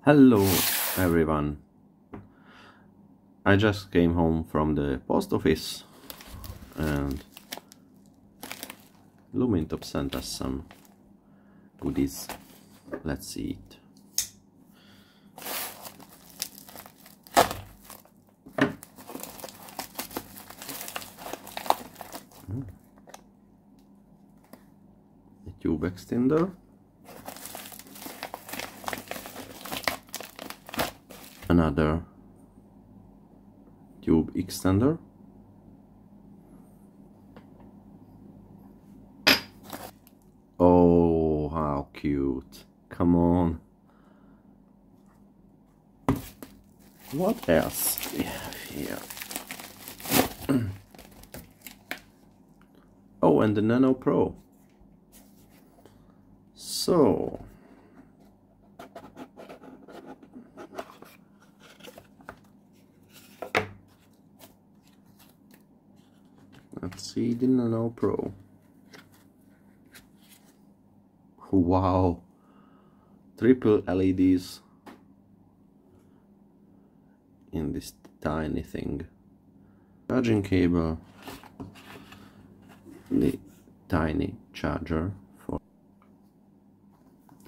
Hello everyone, I just came home from the post office and Lumintop sent us some goodies. Let's see it. A tube extender. Another tube extender. Oh, how cute. Come on. What else we have here? Oh, and the Nano Pro. So let's see the Nano Pro. Wow, triple LEDs in this tiny thing. Charging cable, the tiny charger for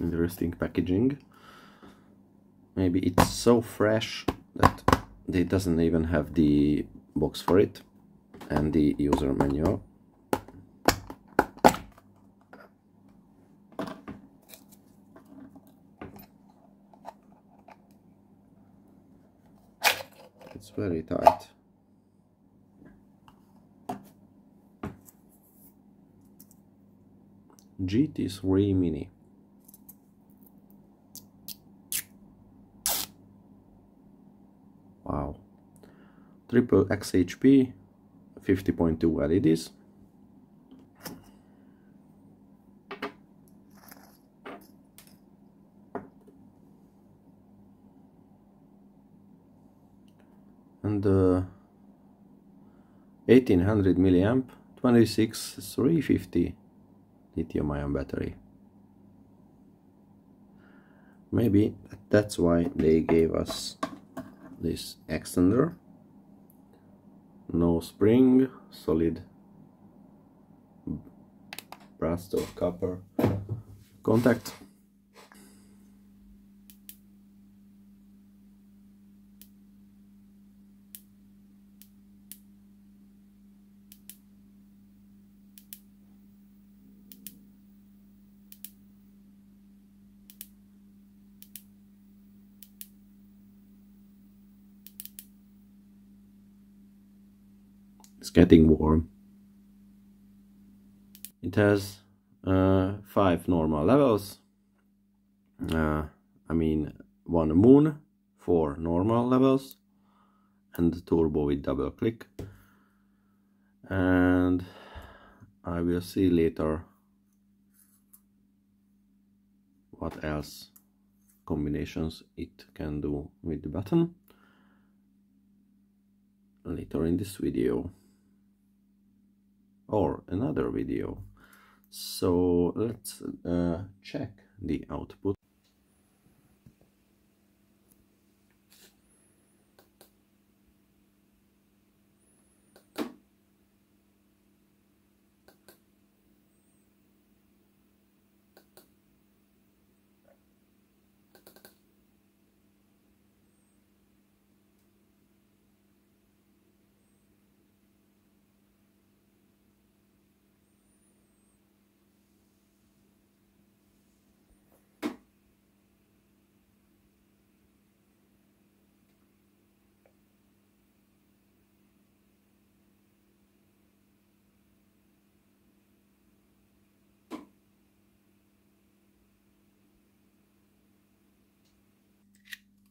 interesting packaging. Maybe it's so fresh that it doesn't even have the box for it, and the user manual. It's very tight. GT3 Mini. Wow. Triple XHP, 50.2 LEDs. And 1800 milliamp, 26350 lithium-ion battery. Maybe that's why they gave us this extender. No spring, solid brass or copper contact. It's getting warm. It has 5 normal levels. I mean 1 moon, 4 normal levels, and turbo with double click. And I will see later what else combinations it can do with the button later in this video or another video. So let's check the output.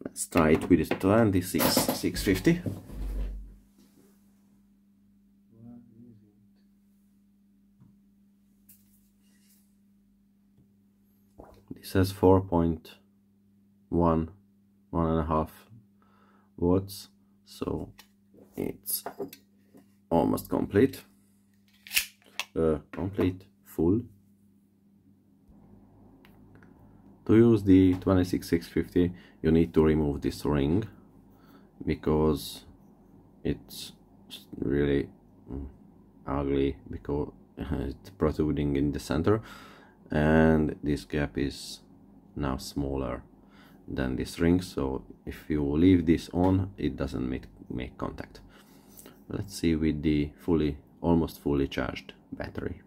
Let's try it with 26650. This has 4.1, 1.5 watts, so it's almost complete. Full. To use the 26650 you need to remove this ring because it's really ugly because it's protruding in the center, and this gap is now smaller than this ring, so if you leave this on it doesn't make contact. Let's see with the almost fully charged battery.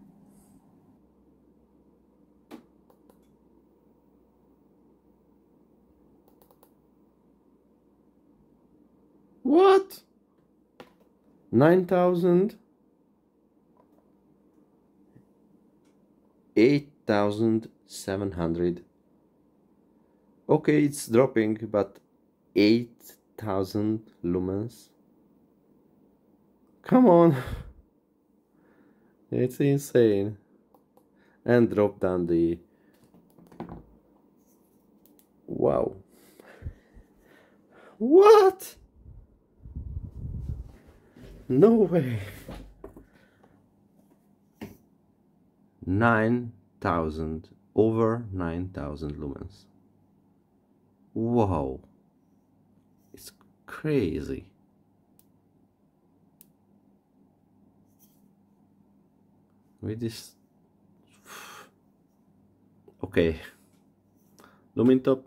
What? 9,000? 8,700. Okay, it's dropping, but 8,000 lumens? Come on! It's insane. And drop down the... Wow. What? No way. 9,000, over 9,000 lumens. Wow. It's crazy. With this... Okay. Lumintop,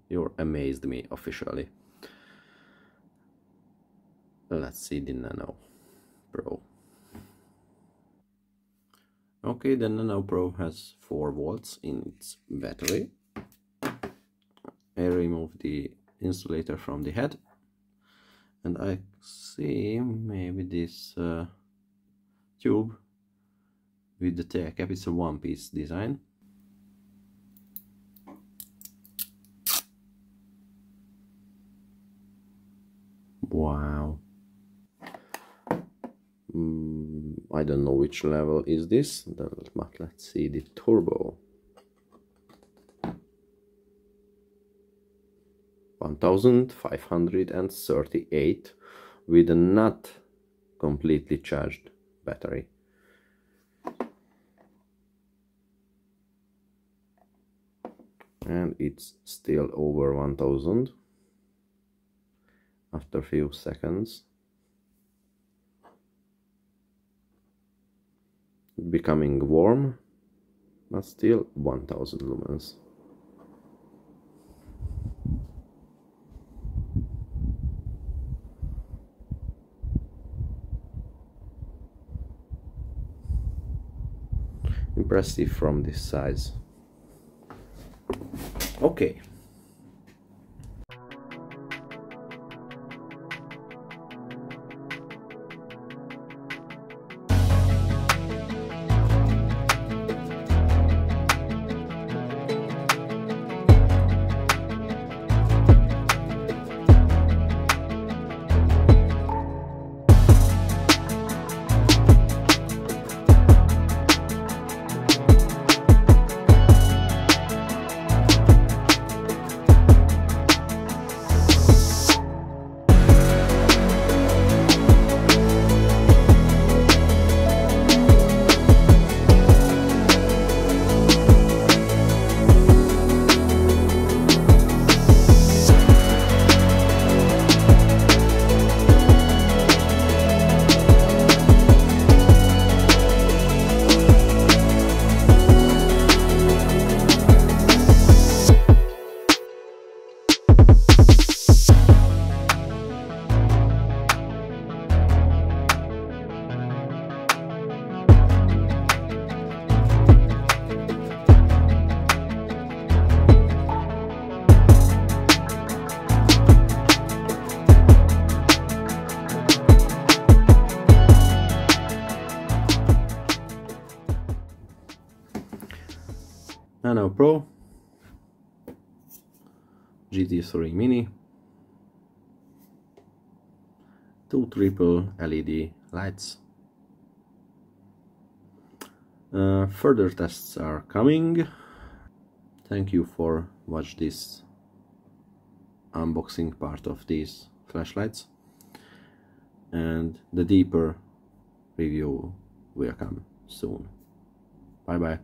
you amazed me officially. Let's see the Nano Pro. Okay, the Nano Pro has 4 volts in its battery. I remove the insulator from the head, and I see maybe this tube with the tail cap. It's a one-piece design. Wow. I don't know which level is this, but let's see the turbo. 1538 with a not completely charged battery. And it's still over 1000 after a few seconds. Becoming warm, but still 1000 lumens. Impressive from this size. Okay. Nano Pro, GT3 Mini, 2 triple LED lights. Further tests are coming. Thank you for watching this unboxing part of these flashlights, and the deeper review will come soon. Bye bye.